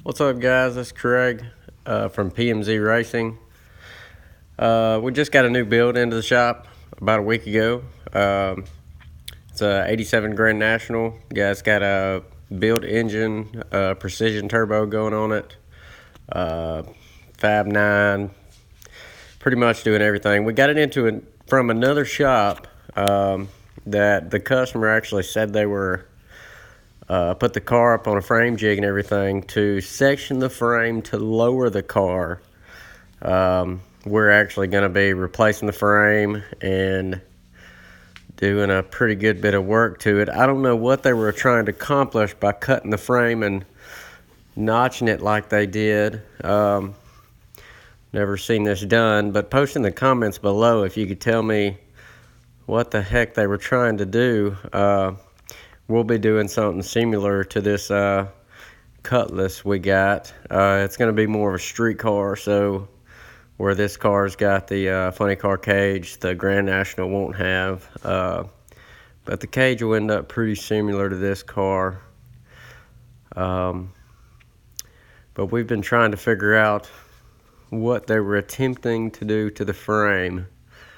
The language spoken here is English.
What's up, guys? This is Craig from PMZ Racing. We just got a new build into the shop about a week ago. It's a 87 Grand National. It's got a build engine, precision turbo going on it, Fab 9, pretty much doing everything. We got it into it from another shop that the customer actually said they were put the car up on a frame jig and everything to section the frame to lower the car. We're actually going to be replacing the frame and doing a pretty good bit of work to it. I don't know what they were trying to accomplish by cutting the frame and notching it like they did. Never seen this done, but post in the comments below if you could tell me what the heck they were trying to do. We'll be doing something similar to this Cutlass we got. It's going to be more of a street car, so where this car's got the funny car cage, the Grand National won't have. But the cage will end up pretty similar to this car. But we've been trying to figure out what they were attempting to do to the frame.